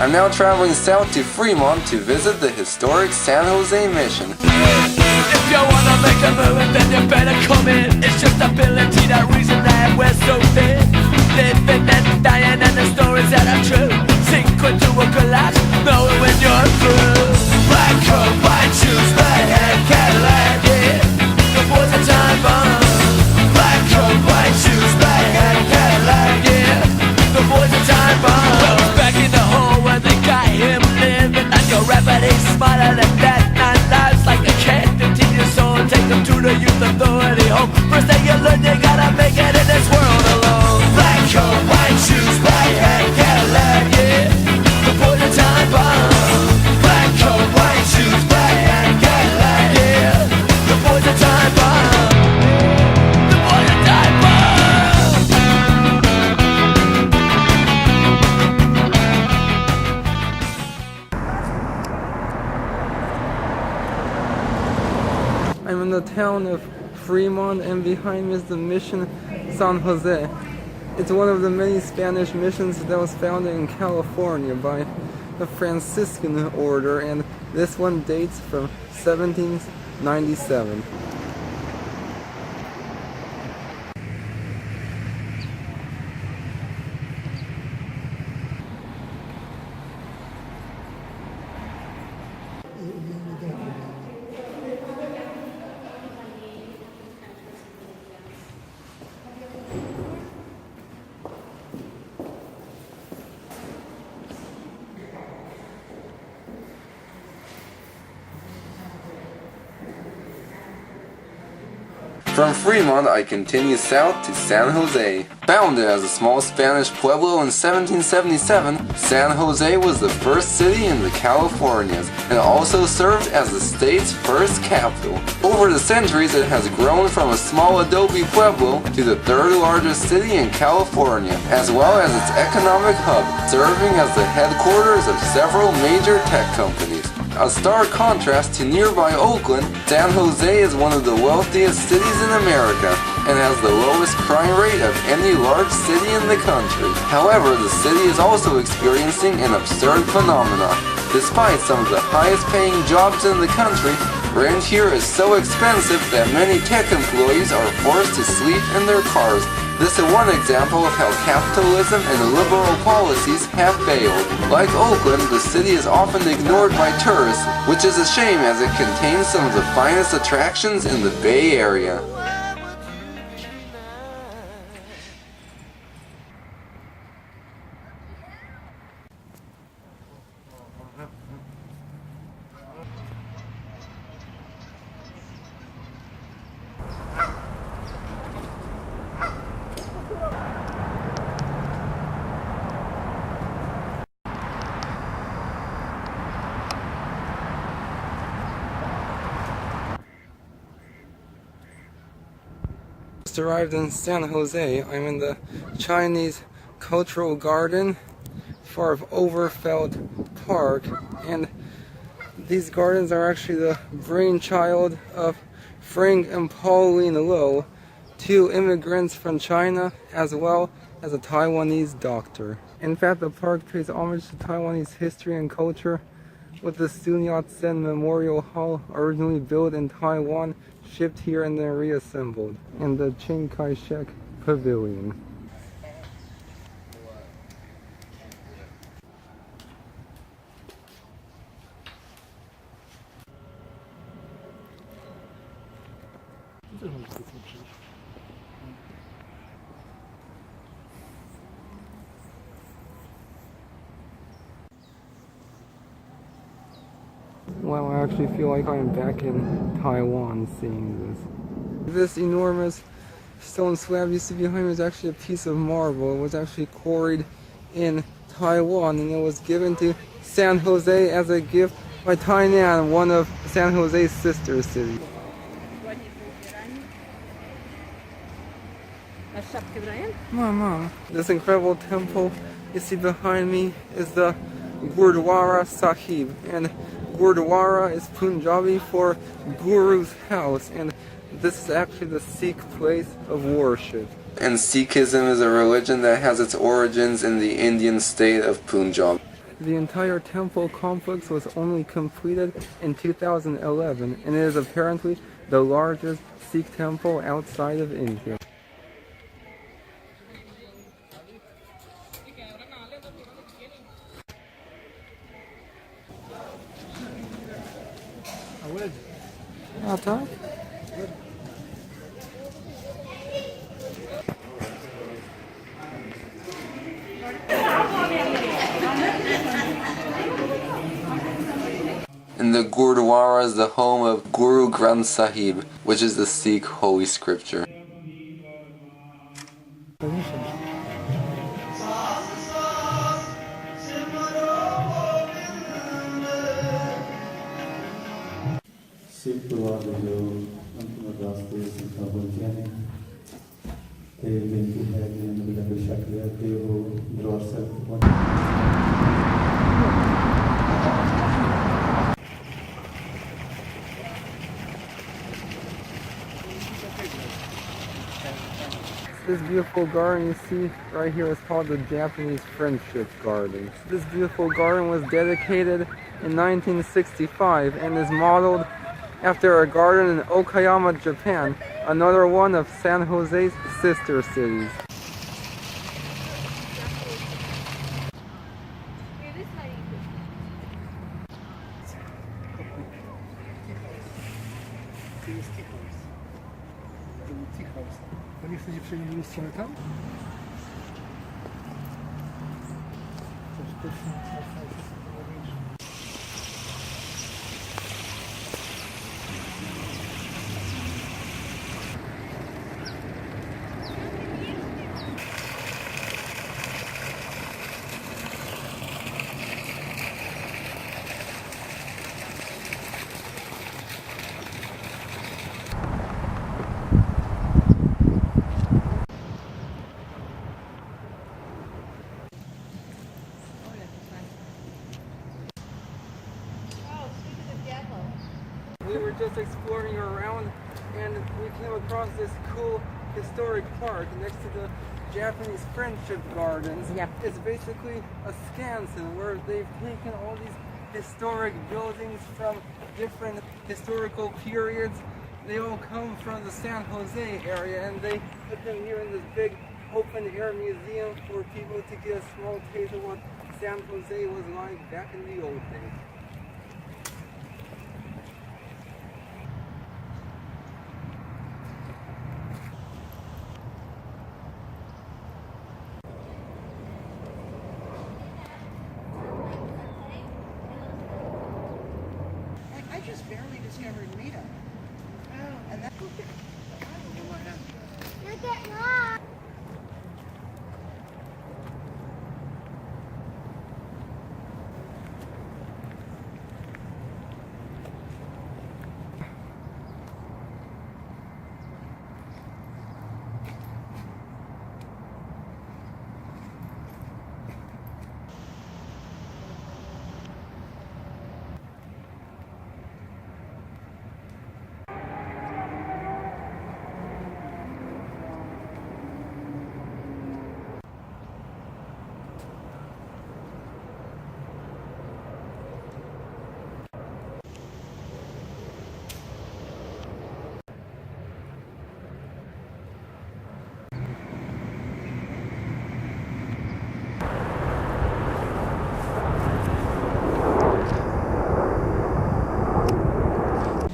I'm now traveling south to Fremont to visit the historic San Jose Mission. If you wanna make a move, then you better come in. It's just ability, that reason that we're so thin. Living and dying and the stories that are true. Sink into a collapse, knowing when you're through. Black coat, white shoes, black hat, Cadillac, yeah. The boys are time bomb. Black coat, white shoes, black hat, Cadillac, yeah. The boys are time bomb. Well, he's back in the hole where they got him living. And your rapper, he's smarter than that. 9 lives like a cat, 15 years old. Take them to the youth authority home. First thing you learn, you gotta make it in this world alone. Black coat, white shoes, black hat, Cadillac, yeah. The boys are time bomb. Black coat, white shoes, black hat, Cadillac, yeah. The boys are time bomb. The boys are time bomb. I'm in the town of Fremont, and behind me is the mission San Jose. It's one of the many Spanish missions that was founded in California by the Franciscan order, and this one dates from 1797. From Fremont, I continue south to San Jose. Founded as a small Spanish pueblo in 1777, San Jose was the first city in the Californias and also served as the state's first capital. Over the centuries, it has grown from a small adobe pueblo to the third largest city in California, as well as its economic hub, serving as the headquarters of several major tech companies. A stark contrast to nearby Oakland, San Jose is one of the wealthiest cities in America and has the lowest crime rate of any large city in the country. However, the city is also experiencing an absurd phenomenon. Despite some of the highest paying jobs in the country, rent here is so expensive that many tech employees are forced to sleep in their cars. This is one example of how capitalism and liberal policies have failed. Like Oakland, the city is often ignored by tourists, which is a shame as it contains some of the finest attractions in the Bay Area. Just arrived in San Jose. I'm in the Chinese Cultural Garden, part of Overfeld Park, and these gardens are actually the brainchild of Frank and Pauline Low, 2 immigrants from China, as well as a Taiwanese doctor. In fact, the park pays homage to Taiwanese history and culture, with the Sun Yat-sen Memorial Hall, originally built in Taiwan, shipped here and then reassembled, and the Chiang Kai-shek Pavilion. Well, I actually feel like I'm back in Taiwan seeing this. This enormous stone slab you see behind me is actually a piece of marble. It was actually quarried in Taiwan, and it was given to San Jose as a gift by Tainan, one of San Jose's sister cities. Mama, this incredible temple you see behind me is the Gurdwara Sahib, and Gurdwara is Punjabi for Guru's house, and this is actually the Sikh place of worship. And Sikhism is a religion that has its origins in the Indian state of Punjab. The entire temple complex was only completed in 2011 and it is apparently the largest Sikh temple outside of India. I'll talk. And the Gurdwara is the home of Guru Granth Sahib, which is the Sikh holy scripture. Sikh ਪਰਿਵਾਰ ਦੇ ਜੋ ਅੰਤਿਮ ਅਰਦਾਸ ਤੇ ਸੰਤਾਂ ਪਹੁੰਚੀਆਂ ਨੇ ਤੇ ਬੇਨਤੀ ਹੈ ਕਿ ਇਹਨਾਂ ਨੂੰ ਲੰਗਰ ਛਕ ਲਿਆ ਤੇ ਉਹ ਦਰਬਾਰ ਸਾਹਿਬ ਪਹੁੰਚ। This beautiful garden you see right here is called the Japanese Friendship Garden. This beautiful garden was dedicated in 1965 and is modeled after a garden in Okayama, Japan, another one of San Jose's sister cities. We were just exploring around and we came across this cool historic park next to the Japanese Friendship Gardens. Yep. It's basically a scanson where they've taken all these historic buildings from different historical periods. They all come from the San Jose area and they put them here in this big open air museum for people to get a small taste of what San Jose was like back in the old days. I just barely discovered Mita. Oh, and that. You're getting lost.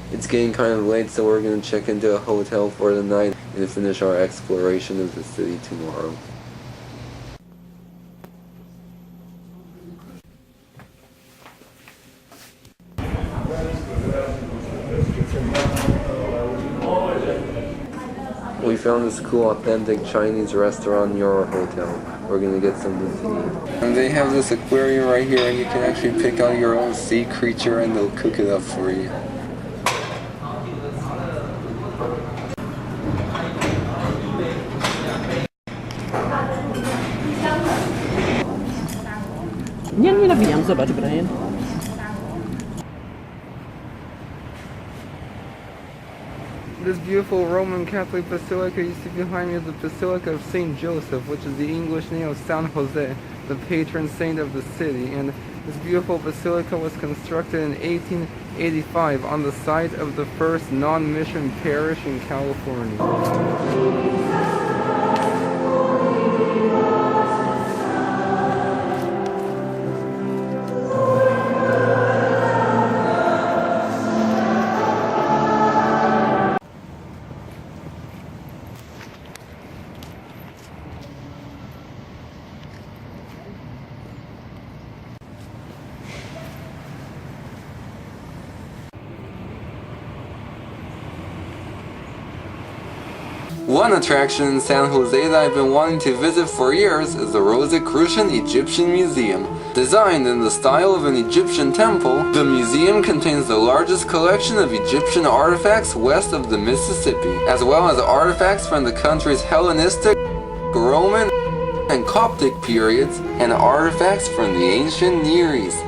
It's getting kind of late, so we're going to check into a hotel for the night and finish our exploration of the city tomorrow. We found this cool authentic Chinese restaurant near our hotel. We're gonna get something to eat. And they have this aquarium right here and you can actually pick out your own sea creature and they'll cook it up for you. Nie nawijam, zobacz, Brian. This beautiful Roman Catholic basilica you see behind me is the Basilica of St. Joseph, which is the English name of San Jose, the patron saint of the city. And This beautiful basilica was constructed in 1885 on the site of the first non-mission parish in California. One attraction in San Jose that I've been wanting to visit for years is the Rosicrucian Egyptian Museum. Designed in the style of an Egyptian temple, the museum contains the largest collection of Egyptian artifacts west of the Mississippi, as well as artifacts from the country's Hellenistic, Roman, and Coptic periods, and artifacts from the ancient Near East.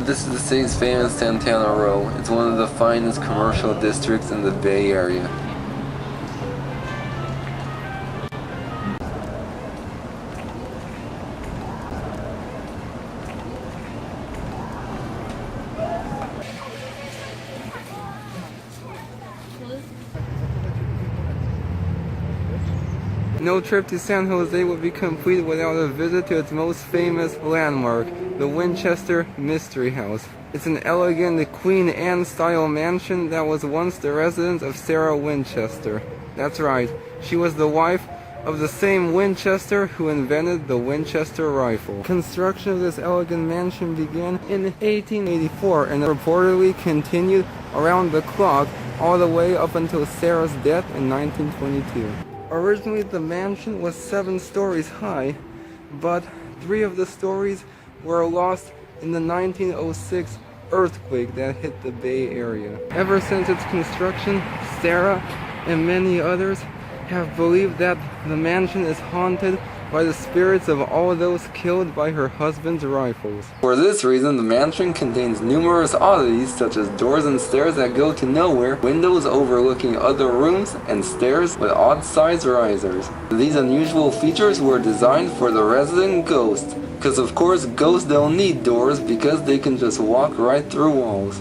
This is the city's famous Santana Row. It's one of the finest commercial districts in the Bay Area. No trip to San Jose would be complete without a visit to its most famous landmark, the Winchester Mystery House. It's an elegant Queen Anne style mansion that was once the residence of Sarah Winchester. That's right, she was the wife of the same Winchester who invented the Winchester rifle. Construction of this elegant mansion began in 1884 and reportedly continued around the clock all the way up until Sarah's death in 1922. Originally the mansion was 7 stories high, but 3 of the stories were lost in the 1906 earthquake that hit the Bay Area. Ever since its construction, Sarah and many others have believed that the mansion is haunted by the spirits of all those killed by her husband's rifles. For this reason, the mansion contains numerous oddities such as doors and stairs that go to nowhere, windows overlooking other rooms, and stairs with odd-sized risers. These unusual features were designed for the resident ghost, because of course ghosts don't need doors because they can just walk right through walls.